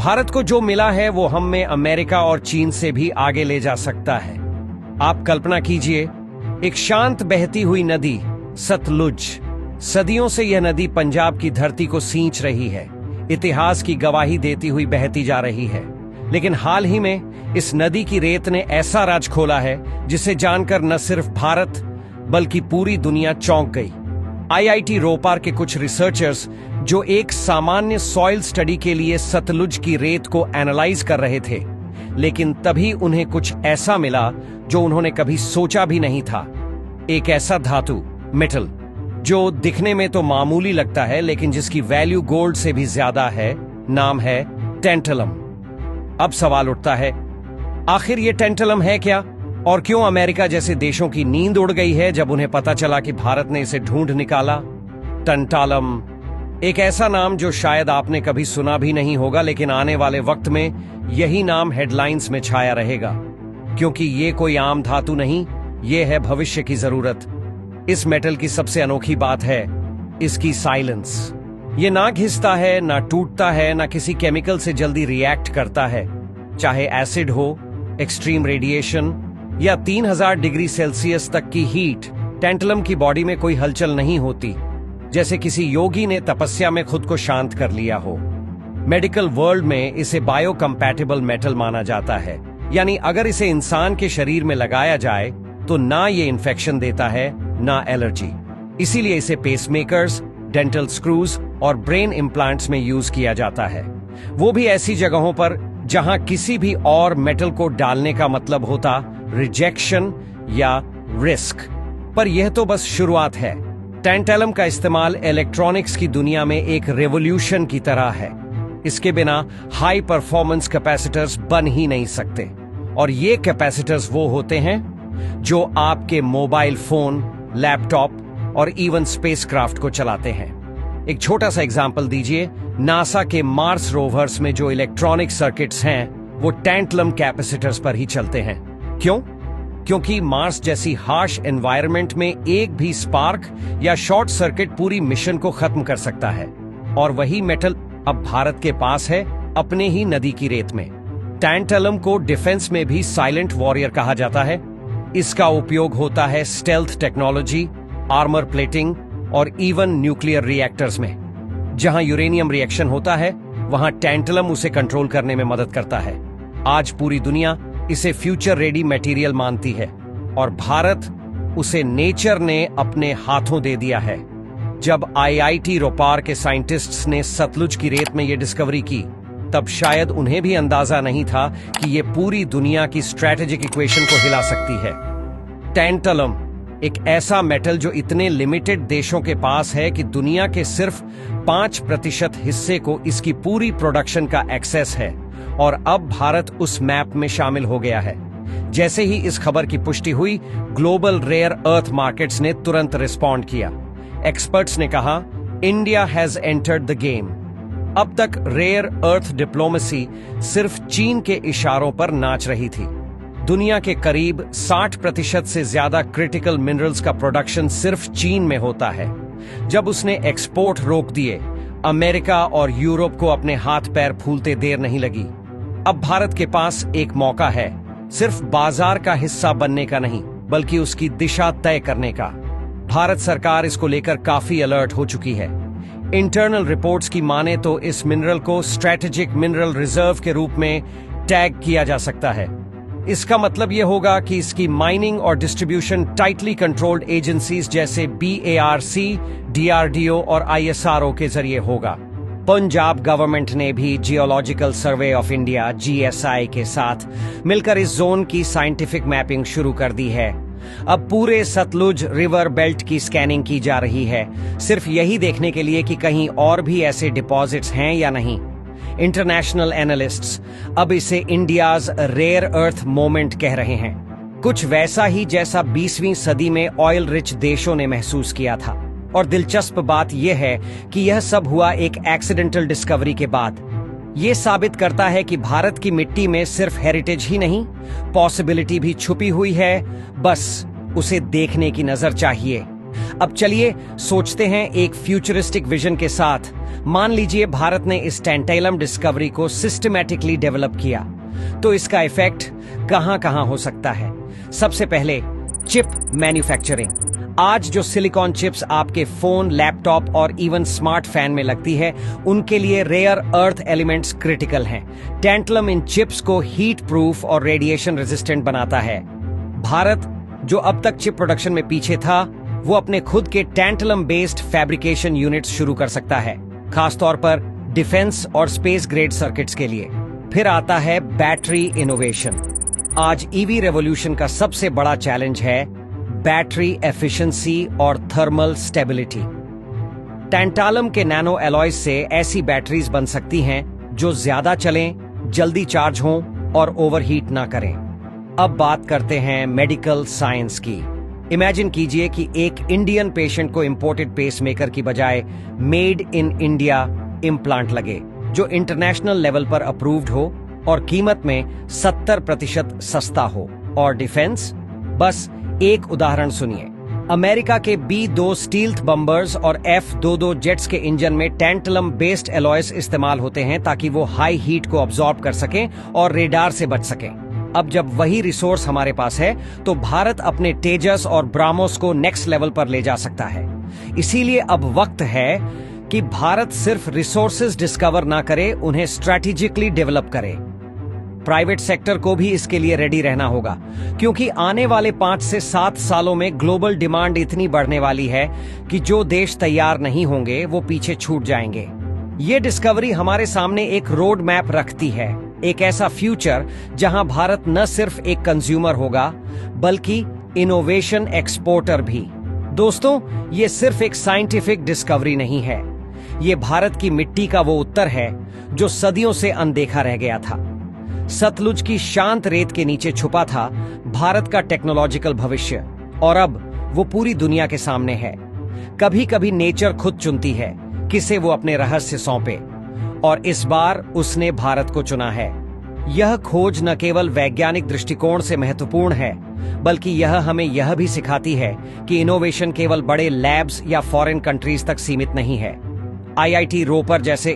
भारत को जो मिला है वो हम में अमेरिका और चीन से भी आगे ले जा सकता है। आप कल्पना कीजिए, एक शांत बहती हुई नदी सतलुज। सदियों से यह नदी पंजाब की धरती को सींच रही है, इतिहास की गवाही देती हुई बहती जा रही है। लेकिन हाल ही में इस नदी की रेत ने ऐसा राज खोला है जिसे जानकर न सिर्फ भारत बल्कि पूरी दुनिया चौंक गई। आईआईटी रोपार के कुछ रिसर्चर्स जो एक सामान्य सॉइल स्टडी के लिए सतलुज की रेत को एनालाइज कर रहे थे, लेकिन तभी उन्हें कुछ ऐसा मिला जो उन्होंने कभी सोचा भी नहीं था। एक ऐसा धातु, मेटल, जो दिखने में तो मामूली लगता है लेकिन जिसकी वैल्यू गोल्ड से भी ज्यादा है। नाम है टेंटलम। अब सवाल उठता है, आखिर ये टेंटलम है क्या, और क्यों अमेरिका जैसे देशों की नींद उड़ गई है जब उन्हें पता चला कि भारत ने इसे ढूंढ निकाला। टंटालम, एक ऐसा नाम जो शायद आपने कभी सुना भी नहीं होगा, लेकिन आने वाले वक्त में यही नाम हेडलाइंस में छाया रहेगा, क्योंकि ये कोई आम धातु नहीं, ये है भविष्य की जरूरत। इस मेटल की सबसे अनोखी बात है इसकी साइलेंस। ये ना घिसता है, ना टूटता है, ना किसी केमिकल से जल्दी रिएक्ट करता है। चाहे एसिड हो, एक्सट्रीम रेडिएशन या 3000 डिग्री सेल्सियस तक की हीट, टेंटलम की बॉडी में कोई हलचल नहीं होती, जैसे किसी योगी ने तपस्या में खुद को शांत कर लिया हो। मेडिकल वर्ल्ड में इसे बायोकम्पैटिबल मेटल माना जाता है, यानी अगर इसे इंसान के शरीर में लगाया जाए तो ना ये इन्फेक्शन देता है ना एलर्जी। इसीलिए इसे पेसमेकर्स, डेंटल स्क्रूज और ब्रेन इम्प्लांट्स में यूज किया जाता है, वो भी ऐसी जगहों पर जहां किसी भी और मेटल को डालने का मतलब होता रिजेक्शन या रिस्क। पर यह तो बस शुरुआत है। टेंटलम का इस्तेमाल इलेक्ट्रॉनिक्स की दुनिया में एक रेवोल्यूशन की तरह है। इसके बिना हाई परफॉर्मेंस कैपेसिटर्स बन ही नहीं सकते, और ये कैपेसिटर्स वो होते हैं जो आपके मोबाइल फोन, लैपटॉप और इवन स्पेसक्राफ्ट को चलाते हैं। एक छोटा सा एग्जांपल दीजिए, नासा के मार्स रोवर्स में जो इलेक्ट्रॉनिक सर्किट्स हैं वो टेंटलम कैपेसिटर्स पर ही चलते हैं। क्यों? क्योंकि मार्स जैसी हार्श एनवायरनमेंट में एक भी स्पार्क या शॉर्ट सर्किट पूरी मिशन को खत्म कर सकता है, और वही मेटल अब भारत के पास है अपने ही नदी की रेत में। टेंटलम को डिफेंस में भी साइलेंट वॉरियर कहा जाता है। इसका उपयोग होता है स्टेल्थ टेक्नोलॉजी, आर्मर प्लेटिंग और इवन न्यूक्लियर रिएक्टर्स में। जहां यूरेनियम रिएक्शन होता है वहां टेंटलम उसे कंट्रोल करने में मदद करता है। आज पूरी दुनिया इसे फ्यूचर रेडी मटेरियल मानती है, और भारत उसे नेचर ने अपने हाथों दे दिया है। जब आईआईटी रोपार के साइंटिस्ट्स ने सतलुज की रेत में यह डिस्कवरी की, तब शायद उन्हें भी अंदाजा नहीं था कि यह पूरी दुनिया की स्ट्रेटेजिक इक्वेशन को हिला सकती है। टेंटलम एक ऐसा मेटल जो इतने लिमिटेड देशों के पास है कि दुनिया के सिर्फ 5% हिस्से को इसकी पूरी प्रोडक्शन का एक्सेस है, और अब भारत उस मैप में शामिल हो गया है। जैसे ही इस खबर की पुष्टि हुई, ग्लोबल रेयर अर्थ मार्केट्स ने तुरंत रिस्पॉन्ड किया। एक्सपर्ट्स ने कहा, India has entered the game. अब तक रेयर अर्थ डिप्लोमेसी सिर्फ चीन के इशारों पर नाच रही थी। दुनिया के करीब 60% से ज्यादा क्रिटिकल मिनरल्स का प्रोडक्शन सिर्फ चीन में होता है। जब उसने एक्सपोर्ट रोक दिए, अमेरिका और यूरोप को अपने हाथ पैर फूलते देर नहीं लगी। अब भारत के पास एक मौका है, सिर्फ बाजार का हिस्सा बनने का नहीं, बल्कि उसकी दिशा तय करने का। भारत सरकार इसको लेकर काफी अलर्ट हो चुकी है। इंटरनल रिपोर्ट्स की माने तो इस मिनरल को स्ट्रेटेजिक मिनरल रिजर्व के रूप में टैग किया जा सकता है। इसका मतलब यह होगा कि इसकी माइनिंग और डिस्ट्रीब्यूशन टाइटली कंट्रोल्ड एजेंसीज जैसे BARC, DRDO और ISRO के जरिए होगा। पंजाब गवर्नमेंट ने भी geological survey of India GSI के साथ मिलकर इस जोन की साइंटिफिक मैपिंग शुरू कर दी है। अब पूरे सतलुज रिवर बेल्ट की स्कैनिंग की जा रही है, सिर्फ यही देखने के लिए कि कहीं और भी ऐसे डिपॉजिट्स हैं या नहीं। इंटरनेशनल एनालिस्ट्स अब इसे इंडियाज रेयर अर्थ मोमेंट कह रहे हैं, कुछ वैसा ही जैसा 20वीं सदी में ऑयल रिच देशों ने महसूस किया था। और दिलचस्प बात यह है कि यह सब हुआ एक एक्सीडेंटल डिस्कवरी के बाद। यह साबित करता है कि भारत की मिट्टी में सिर्फ हेरिटेज ही नहीं, पॉसिबिलिटी भी छुपी हुई है, बस उसे देखने की नजर चाहिए। अब चलिए सोचते हैं एक फ्यूचरिस्टिक विजन के साथ, मान लीजिए भारत ने इस टैंटैलम डिस्कवरी को सिस्टमैटिकली डेवलप किया, तो इसका इफेक्ट कहां कहां हो सकता है। सबसे पहले चिप मैन्युफैक्चरिंग। आज जो सिलिकॉन चिप्स आपके फोन, लैपटॉप और इवन स्मार्ट फैन में लगती है, उनके लिए रेयर अर्थ एलिमेंट्स क्रिटिकल हैं। टैंटलम इन चिप्स को हीट प्रूफ और रेडिएशन रेजिस्टेंट बनाता है। भारत, जो अब तक चिप प्रोडक्शन में पीछे था, वो अपने खुद के टैंटलम बेस्ड फैब्रिकेशन यूनिट्स शुरू कर सकता है, खासतौर पर डिफेंस और स्पेस ग्रेड सर्किट्स के लिए। फिर आता है बैटरी इनोवेशन। आज ईवी रेवोल्यूशन का सबसे बड़ा चैलेंज है बैटरी एफिशिएंसी और थर्मल स्टेबिलिटी। टैंटालम के नैनो एलॉयज से ऐसी बैटरीज बन सकती हैं जो ज्यादा चलें, जल्दी चार्ज हों और ओवरहीट ना करें। अब बात करते हैं मेडिकल साइंस की। इमेजिन कीजिए कि एक इंडियन पेशेंट को इंपोर्टेड पेसमेकर की बजाय मेड इन इंडिया इम्प्लांट लगे, जो इंटरनेशनल लेवल पर अप्रूव्ड हो और कीमत में 70% सस्ता हो। और डिफेंस, बस एक उदाहरण सुनिए। अमेरिका के B-2 स्टील्थ बम्बर्स और F-22 जेट्स के इंजन में टैंटलम बेस्ड एलॉयज इस्तेमाल होते हैं ताकि वो हाई हीट को अब्सॉर्ब कर सकें और रेडार से बच सकें। अब जब वही रिसोर्स हमारे पास है, तो भारत अपने तेजस और ब्राह्मोस को नेक्स्ट लेवल पर ले जा सकता है। इसीलिए अब वक्त है कि भारत सिर्फ रिसोर्सेज डिस्कवर ना करे, उन्हें स्ट्रैटेजिकली डेवलप करे। प्राइवेट सेक्टर को भी इसके लिए रेडी रहना होगा, क्योंकि आने वाले 5 से 7 सालों में ग्लोबल डिमांड इतनी बढ़ने वाली है कि जो देश तैयार नहीं होंगे वो पीछे छूट जाएंगे। ये डिस्कवरी हमारे सामने एक रोड मैप रखती है, एक ऐसा फ्यूचर जहां भारत न सिर्फ एक कंज्यूमर होगा, बल्कि इनोवेशन एक्सपोर्टर भी। दोस्तों, ये सिर्फ एक साइंटिफिक डिस्कवरी नहीं है, ये भारत की मिट्टी का वो उत्तर है जो सदियों से अनदेखा रह गया था। सतलुज की शांत रेत के नीचे छुपा था भारत का टेक्नोलॉजिकल भविष्य, और अब वो पूरी दुनिया के सामने है। कभी कभी नेचर खुद चुनती है किसे वो अपने रहस्य सौंपे, और इस बार उसने भारत को चुना है। यह खोज न केवल वैज्ञानिक दृष्टिकोण से महत्वपूर्ण है, बल्कि यह हमें यह भी सिखाती है कि इनोवेशन केवल बड़े लैब्स या फॉरेन कंट्रीज तक सीमित नहीं है। IIT रोपर जैसे